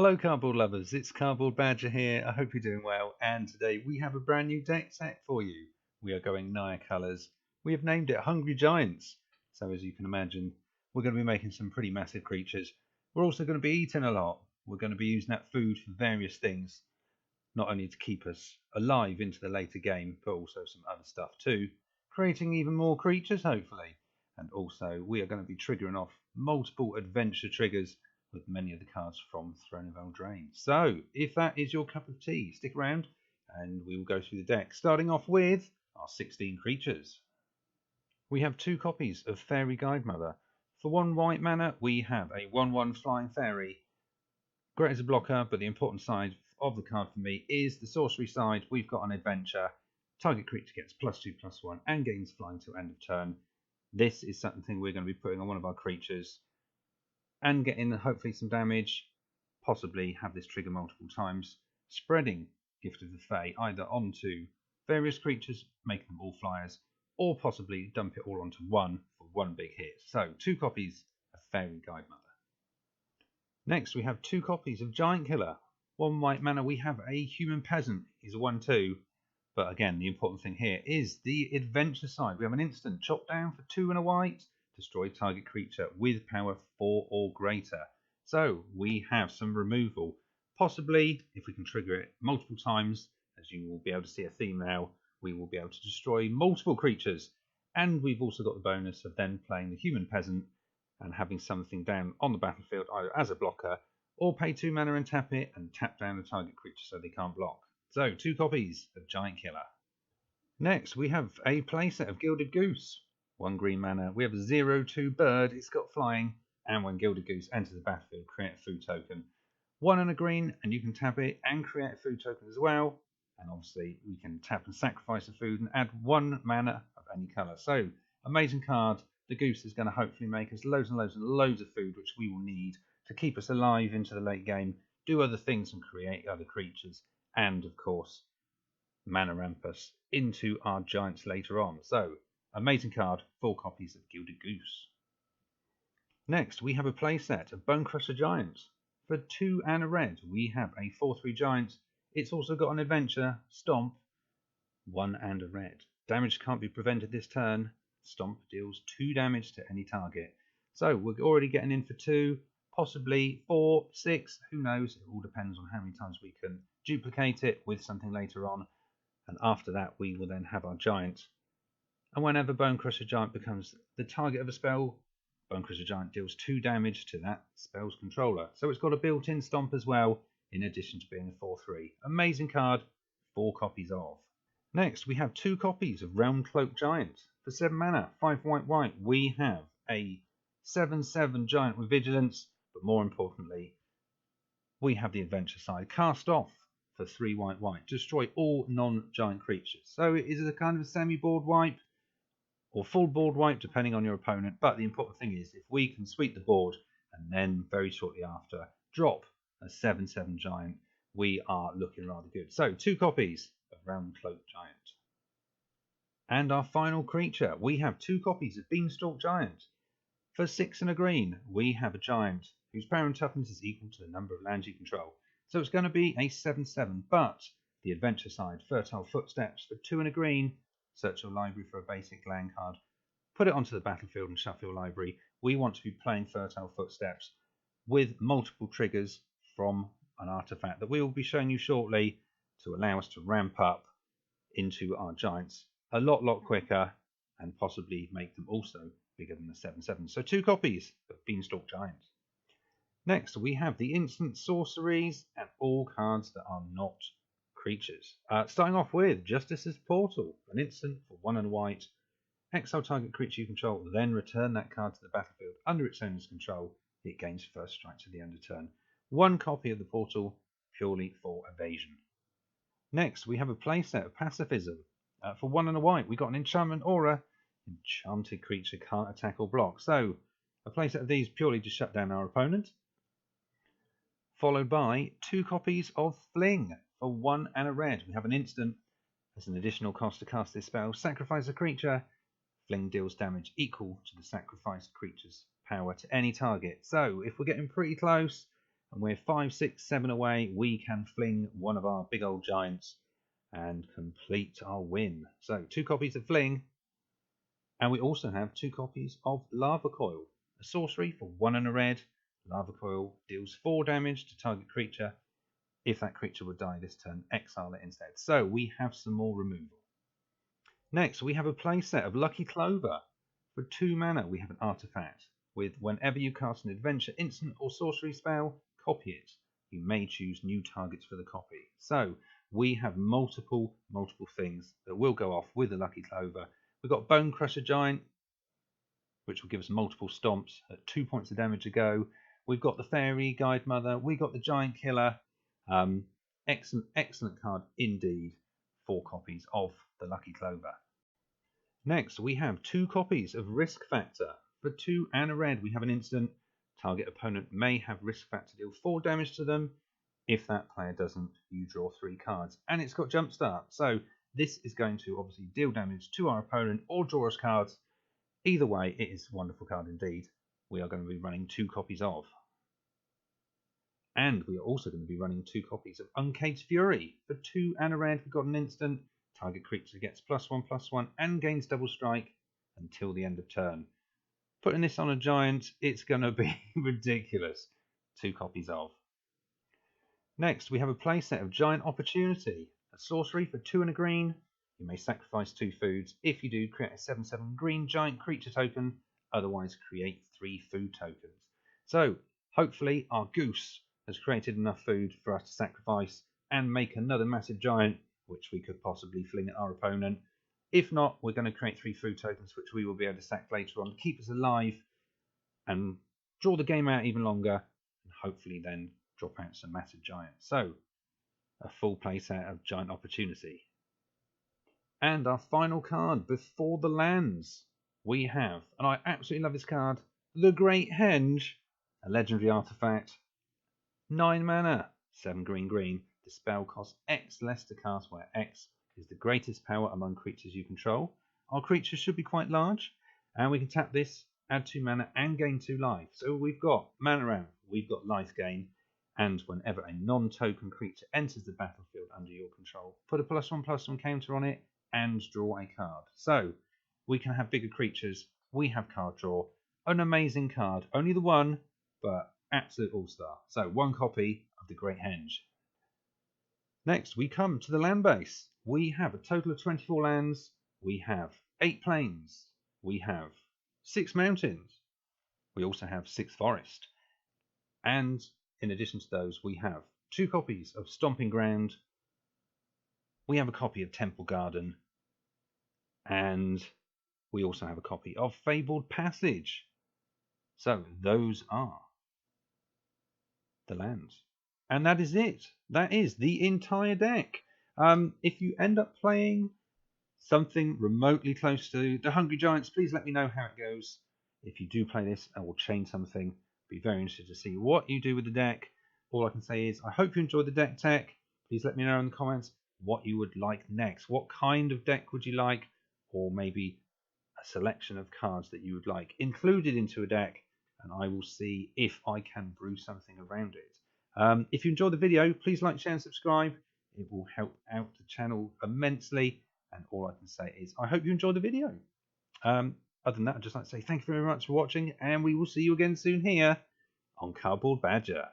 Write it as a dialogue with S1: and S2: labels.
S1: Hello cardboard lovers, it's Cardboard Badger here. I hope you're doing well, and today we have a brand new deck set for you. We are going Naya colours. We have named it Hungry Giants. So as you can imagine, we're going to be making some pretty massive creatures. We're also going to be eating a lot. We're going to be using that food for various things, not only to keep us alive into the later game, but also some other stuff too, creating even more creatures hopefully. And also we are going to be triggering off multiple adventure triggers with many of the cards from Throne of Eldraine. So, if that is your cup of tea, stick around and we will go through the deck, starting off with our 16 creatures. We have 2 copies of Fairy Guidemother. For 1 white mana, we have a 1/1 Flying Fairy. Great as a blocker, but the important side of the card for me is the sorcery side. We've got an adventure. Target creature gets +2/+1 and gains flying till end of turn. This is something we're going to be putting on one of our creatures and getting hopefully some damage, possibly have this trigger multiple times, spreading Gift of the Fae either onto various creatures, making them all flyers, or possibly dump it all onto one for one big hit. So 2 copies of Fairy Guidemother. Next we have 2 copies of Giant Killer. 1 white mana, we have a Human Peasant. He's a 1/2, but again the important thing here is the adventure side. We have an instant, chop down for 2 and a white, destroy target creature with power 4 or greater. So we have some removal. Possibly, if we can trigger it multiple times, as you will be able to see a theme now, we will be able to destroy multiple creatures. And we've also got the bonus of then playing the Human Peasant and having something down on the battlefield either as a blocker or pay 2 mana and tap it and tap down the target creature so they can't block. So 2 copies of Giant Killer. Next we have a playset of Gilded Goose. 1 green mana, we have a 0/2 bird, it's got flying, and when Gilded Goose enters the battlefield, create a food token. 1 and a green, and you can tap it and create a food token as well. And obviously we can tap and sacrifice the food and add 1 mana of any colour. So, amazing card. The goose is going to hopefully make us loads and loads and loads of food, which we will need to keep us alive into the late game, do other things and create other creatures, and of course, mana ramp us into our giants later on. So, amazing card, 4 copies of Gilded Goose. Next, we have a playset of Bonecrusher Giants. For 2 and a red, we have a 4/3 Giant. It's also got an adventure, Stomp, 1 and a red. Damage can't be prevented this turn. Stomp deals 2 damage to any target. So we're already getting in for 2, possibly 4, 6, who knows. It all depends on how many times we can duplicate it with something later on. And after that, we will then have our Giant. And whenever Bonecrusher Giant becomes the target of a spell, Bonecrusher Giant deals 2 damage to that spell's controller. So it's got a built-in stomp as well, in addition to being a 4/3. Amazing card, 4 copies of. Next, we have 2 copies of Realm Cloak Giant. For 7 mana, 5 white, we have a 7/7 Giant with Vigilance, but more importantly, we have the adventure side. Cast Off for 3 white. Destroy all non-giant creatures. So it is a kind of a semi-board wipe, or full board wipe depending on your opponent, but the important thing is if we can sweep the board and then very shortly after drop a 7/7 Giant, we are looking rather good. So 2 copies of Realm Cloak Giant. And our final creature, we have 2 copies of Beanstalk Giant. For 6 and a green, we have a Giant whose power and toughness is equal to the number of lands you control. So it's going to be a 7/7, but the adventure side, Fertile Footsteps. For 2 and a green, search your library for a basic land card, put it onto the battlefield and shuffle your library. We want to be playing Fertile Footsteps with multiple triggers from an artifact that we will be showing you shortly to allow us to ramp up into our giants a lot quicker and possibly make them also bigger than the 7/7. So 2 copies of Beanstalk Giant. Next we have the instant sorceries and all cards that are not creatures. Starting off with Justice's Portal, an instant for 1 and a white. Exile target creature you control, then return that card to the battlefield under its owner's control. It gains first strike to the end of turn. 1 copy of the portal, purely for evasion. Next, we have a playset of Pacifism. For 1 and a white, we got an enchantment aura. Enchanted creature can't attack or block. So, a playset of these purely to shut down our opponent. Followed by 2 copies of Fling. For 1 and a red, we have an instant. As an additional cost to cast this spell, sacrifice a creature. Fling deals damage equal to the sacrificed creature's power to any target. So, if we're getting pretty close, and we're 5, 6, 7 away. We can fling one of our big old giants and complete our win. So 2 copies of Fling, and we also have 2 copies of Lava Coil, a sorcery for 1 and a red. Lava Coil deals 4 damage to target creature. If that creature would die this turn, exile it instead. So we have some more removal. Next, we have a playset of Lucky Clover. For 2 mana, we have an artifact with whenever you cast an adventure, instant, or sorcery spell, copy it. You may choose new targets for the copy. So we have multiple things that will go off with the Lucky Clover. We've got Bone Crusher Giant, which will give us multiple stomps at 2 points of damage a go. We've got the Fairy Guide Mother. We've got the Giant Killer. Excellent card indeed. 4 copies of the Lucky Clover. Next, we have 2 copies of Risk Factor. For 2 and a red, we have an instant. Target opponent may have Risk Factor deal 4 damage to them. If that player doesn't, you draw 3 cards. And it's got Jumpstart. So this is going to obviously deal damage to our opponent or draw us cards. Either way, it is a wonderful card indeed. We are going to be running 2 copies of. And we are also going to be running 2 copies of Uncaged Fury. For 2 and a red, we've got an instant. Target creature gets +1/+1 and gains double strike until the end of turn. Putting this on a giant, it's going to be ridiculous. 2 copies of. Next, we have a playset of Giant Opportunity. A sorcery for 2 and a green. You may sacrifice 2 foods. If you do, create a 7/7 green giant creature token. Otherwise, create 3 food tokens. So, hopefully, our goose has created enough food for us to sacrifice and make another massive giant, which we could possibly fling at our opponent. If not, we're going to create 3 food tokens, which we will be able to sack later on to keep us alive and draw the game out even longer, and hopefully then drop out some massive giants. So, a full playset of Giant Opportunity. And our final card before the lands, we have, and I absolutely love this card, the Great Henge, a legendary artifact. 9 mana, 7 green. The spell costs X less to cast, where X is the greatest power among creatures you control. Our creatures should be quite large, and we can tap this, add 2 mana, and gain 2 life. So we've got mana ramp, we've got life gain, and whenever a non-token creature enters the battlefield under your control, put a +1/+1 counter on it and draw a card. So we can have bigger creatures, we have card draw, an amazing card, only the one, but absolute all-star. So 1 copy of the Great Henge. Next, we come to the land base. We have a total of 24 lands. We have 8 plains. We have 6 mountains. We also have 6 forests. And in addition to those, we have 2 copies of Stomping Ground. We have a copy of Temple Garden. And we also have a copy of Fabled Passage. So those are the lands. And that is it. That is the entire deck. If you end up playing something remotely close to the Hungry Giants, please let me know how it goes. If you do play this, I will change something. Be very interested to see what you do with the deck. All I can say is I hope you enjoyed the deck tech. Please let me know in the comments what you would like next. What kind of deck would you like? Or maybe a selection of cards that you would like included into a deck. And I will see if I can brew something around it. If you enjoyed the video, please like, share and subscribe. It will help out the channel immensely. And all I can say is I hope you enjoyed the video. Other than that, I'd just like to say thank you very much for watching. And we will see you again soon here on Cardboard Badger.